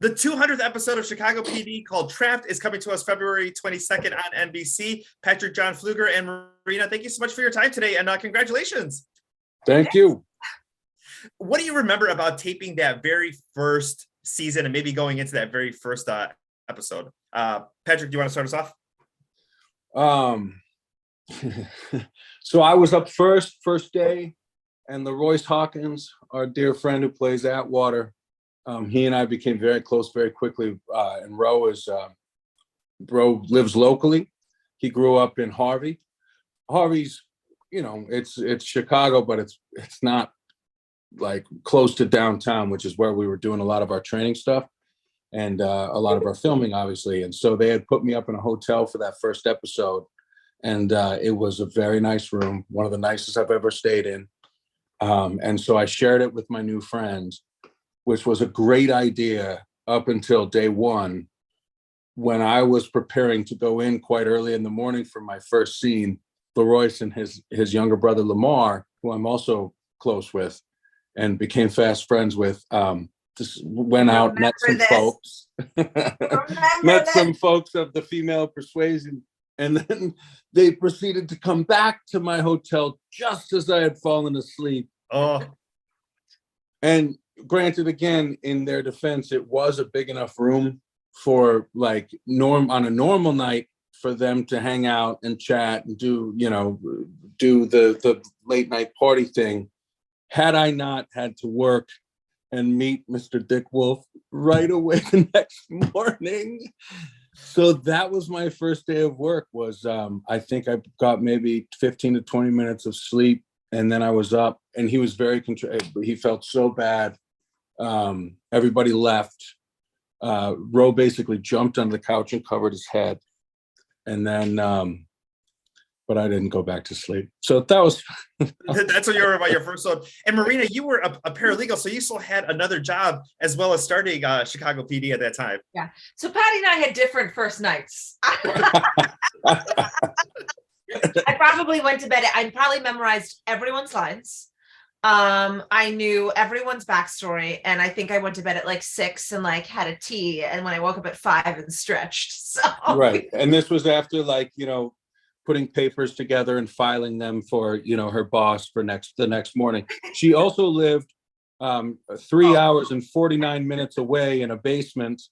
The 200th episode of Chicago PD called Trapped is coming to us February 22nd on NBC. Patrick, John Flueger, and Marina, thank you so much for your time today, and congratulations. Thank you. What do you remember about taping that very first season and maybe going into that very first episode? Patrick, do you want to start us off? So I was up first day, and Royce Hawkins, our dear friend who plays Atwater, he and I became very close very quickly. And Ro lives locally. He grew up in Harvey. Harvey's, it's Chicago, but it's not like close to downtown, which is where we were doing a lot of our training stuff and a lot of our filming, obviously. And so they had put me up in a hotel for that first episode. And it was a very nice room, one of the nicest I've ever stayed in. And so I shared it with my new friends, which was a great idea up until day one, when I was preparing to go in quite early in the morning for my first scene. Royce and his younger brother, Lamar, who I'm also close with and became fast friends with, just went out, met some folks, met some folks of the female persuasion. And then they proceeded to come back to my hotel just as I had fallen asleep. Oh. And granted, again, in their defense, it was a big enough room for like on a normal night for them to hang out and chat and do the late night party thing. Had I not had to work and meet Mr. Dick Wolf right away the next morning. So that was my first day of work. I think I got maybe 15 to 20 minutes of sleep, and then I was up, and he was very he felt so bad. Everybody left. Ro basically jumped on the couch and covered his head, and then but I didn't go back to sleep. So that was that's what you were about your first one. And Marina, you were a paralegal, so you still had another job as well as starting Chicago PD at that time. Yeah. So Patty and I had different first nights. I probably went to bed. I probably memorized everyone's lines. I knew everyone's backstory, and I think I went to bed at like 6 and like had a tea, and when I woke up at 5 and stretched. So right. And this was after putting papers together and filing them for her boss for the next morning. She also lived 3 hours and 49 minutes away in a basement.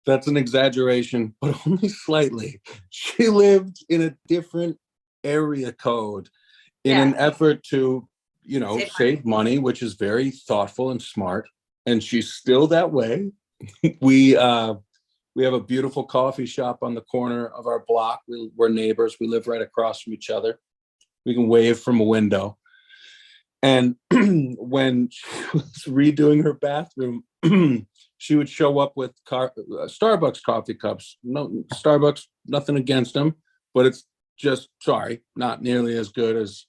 That's an exaggeration, but only slightly. She lived in a different area code in an effort to save money, which is very thoughtful and smart. And she's still that way. We have a beautiful coffee shop on the corner of our block. We're neighbors. We live right across from each other. We can wave from a window. And when she was redoing her bathroom, she would show up with Starbucks coffee cups. No, Starbucks, nothing against them, but it's just, not nearly as good as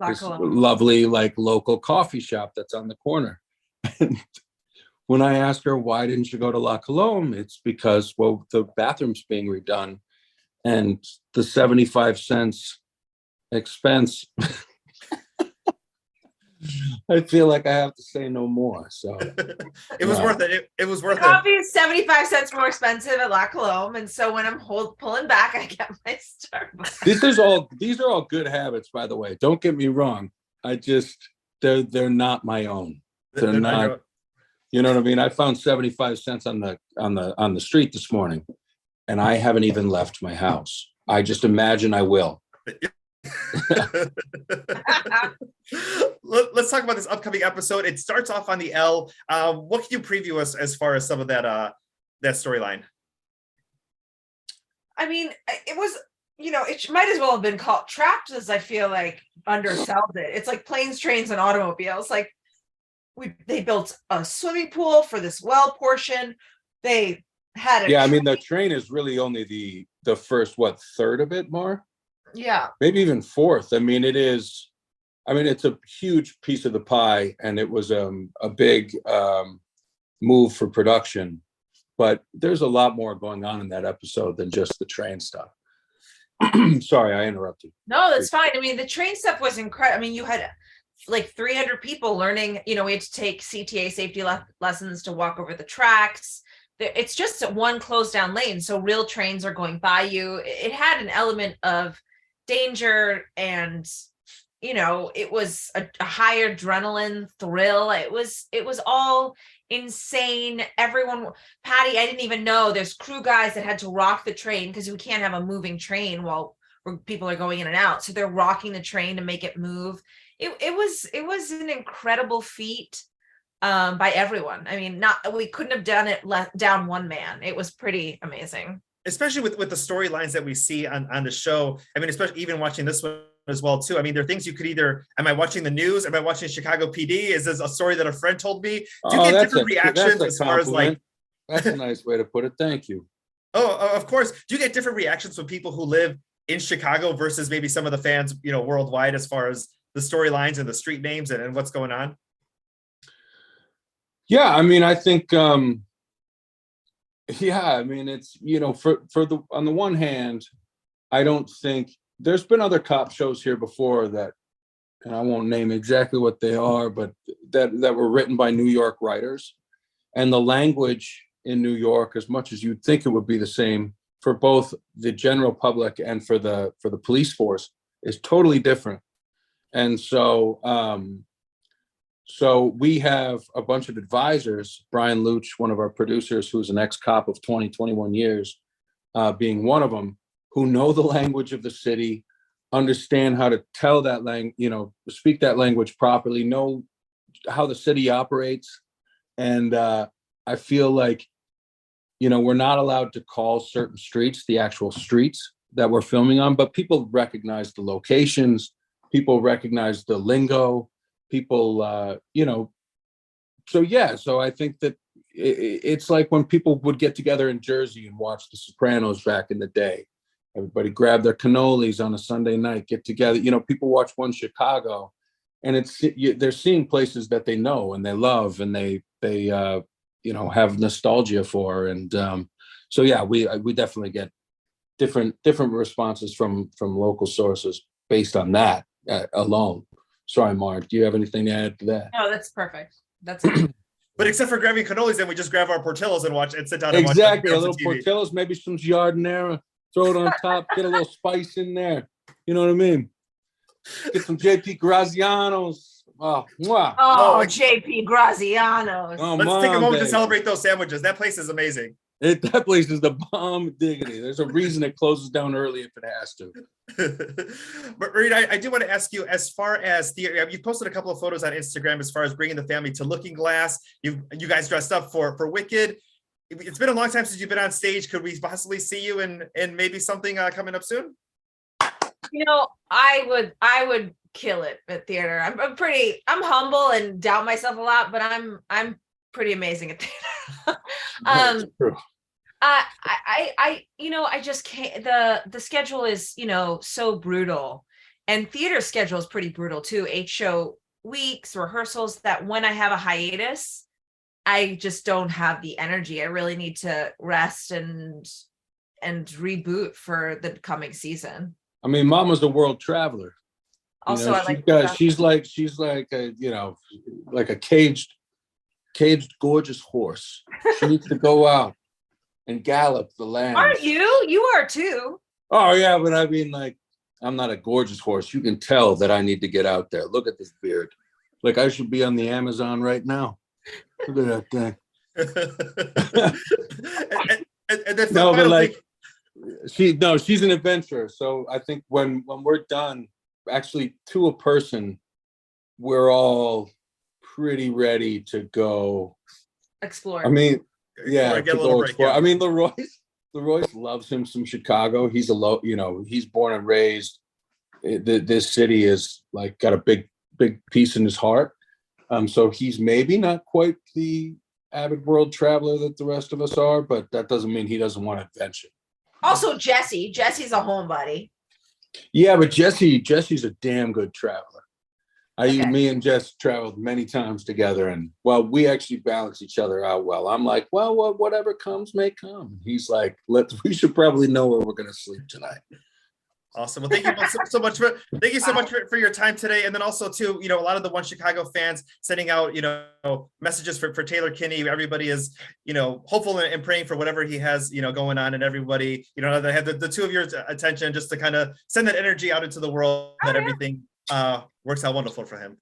this lovely local coffee shop that's on the corner. And when I asked her, why didn't you go to La Colombe? It's because, the bathroom's being redone and the 75 cents expense. I feel like I have to say no more. So it was worth it. It was worth it. Coffee is 75 cents more expensive at La Colombe. And so when I'm pulling back, I get my Starbucks. These are all good habits, by the way. Don't get me wrong. They're not my own. They're not. You know what I mean? I found 75 cents on the street this morning, and I haven't even left my house. I just imagine I will. Let's talk about this upcoming episode. It starts off on the L. What can you preview us as far as some of that storyline? I mean, it was, it might as well have been called Trapped, as I feel like undersold it. It's like planes, trains, and automobiles. Like, they built a swimming pool for this well portion. They had I mean, the train is really only the first third of it, more. Yeah, maybe even fourth. I mean, it's a huge piece of the pie, and it was a big move for production. But there's a lot more going on in that episode than just the train stuff. Sorry, I interrupted. No, that's fine. I mean, the train stuff was incredible. I mean, you had like 300 people learning, we had to take CTA safety lessons to walk over the tracks. it's just one closed down lane, so real trains are going by you. It had an element of danger, and it was a high adrenaline thrill. It was all insane. Everyone, Patty, I didn't even know there's crew guys that had to rock the train because we can't have a moving train while people are going in and out, so they're rocking the train to make it move. It was an incredible feat by everyone. I mean, we couldn't have done it down one man. It was pretty amazing, especially with the storylines that we see on the show. I mean, especially even watching this one as well too. I mean, there are things you could either, am I watching the news? Am I watching Chicago PD? Is this a story that a friend told me? Do you get different reactions as far as like? That's a nice way to put it. Thank you. Oh, of course. Do you get different reactions from people who live in Chicago versus maybe some of the fans, worldwide, as far as the storylines and the street names and what's going on? Yeah, I mean, I think, it's, on the one hand, I don't think there's been other cop shows here before that, and I won't name exactly what they are, but that were written by New York writers, and the language in New York, as much as you'd think it would be the same for both the general public and for the police force, is totally different. And so, so we have a bunch of advisors, Brian Luch, one of our producers, who's an ex-cop of 21 years, being one of them, who know the language of the city, understand how to tell that language, speak that language properly, know how the city operates. And I feel like, we're not allowed to call certain streets the actual streets that we're filming on, but people recognize the locations, people recognize the lingo, people, so I think that it's like when people would get together in Jersey and watch The Sopranos back in the day. Everybody grab their cannolis on a Sunday night, get together. People watch One Chicago, and they're seeing places that they know and they love and they have nostalgia for. And so yeah, we definitely get different responses from local sources based on that alone. Sorry, Mark, do you have anything to add to that? No, that's perfect. That's But except for grabbing cannolis, then we just grab our Portillos and watch and sit down. Exactly, and a little Portillos, maybe some giardiniera, throw it on top, get a little spice in there. You know what I mean? Get some JP Grazianos. Oh, mwah. JP Grazianos. Oh, let's take a moment to celebrate those sandwiches. That place is amazing. That place is the bomb diggity. There's a reason it closes down early if it has to. But Marina, I do want to ask you, as far as you've posted a couple of photos on Instagram as far as bringing the family to Looking Glass. You guys dressed up for Wicked. It's been a long time since you've been on stage. Could we possibly see you in maybe something coming up soon? I would kill it at theater. I'm humble and doubt myself a lot, but I'm pretty amazing at theater. That's true. I just can't. The schedule is so brutal, and theater schedule is pretty brutal too. 8-show weeks, rehearsals, that when I have a hiatus, I just don't have the energy. I really need to rest and reboot for the coming season. I mean, Mama's a world traveler. Also, she's like a like a caged gorgeous horse. She needs to go out and gallop the land. Aren't you? You are too. Oh yeah, but I mean, like, I'm not a gorgeous horse. You can tell that I need to get out there. Look at this beard. Like, I should be on the Amazon right now. Look at that thing. and then no, but like, she's an adventurer. So I think when we're done, actually to a person, we're all pretty ready to go explore. I mean, yeah, get a little break, yeah. I mean, Leroy loves him some Chicago. He's he's born and raised. This city is like got a big piece in his heart. So he's maybe not quite the avid world traveler that the rest of us are, but that doesn't mean he doesn't want adventure. Also, Jesse's a homebody. Yeah, but Jesse's a damn good traveler. Me and Jess traveled many times together, and we actually balance each other out well. I'm like, whatever comes may come. He's like, we should probably know where we're going to sleep tonight. Awesome. Well, thank you both so much for your time today. And then also too, a lot of the One Chicago fans sending out, messages for Taylor Kinney. Everybody is, hopeful and praying for whatever he has, going on, and everybody, they have the two of your attention just to kind of send that energy out into the world that everything works out wonderful for him.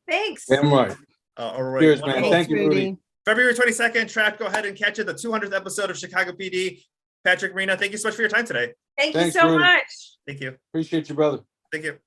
Thanks. Damn right. All right. Cheers, man. Wonderful. Thank you, Rudy. February 22nd, Trapped. Go ahead and catch it. The 200th episode of Chicago PD. Patrick, Marina, thank you so much for your time today. Thank you Thanks, so Rudy. much. Thank you. Appreciate you, brother. Thank you.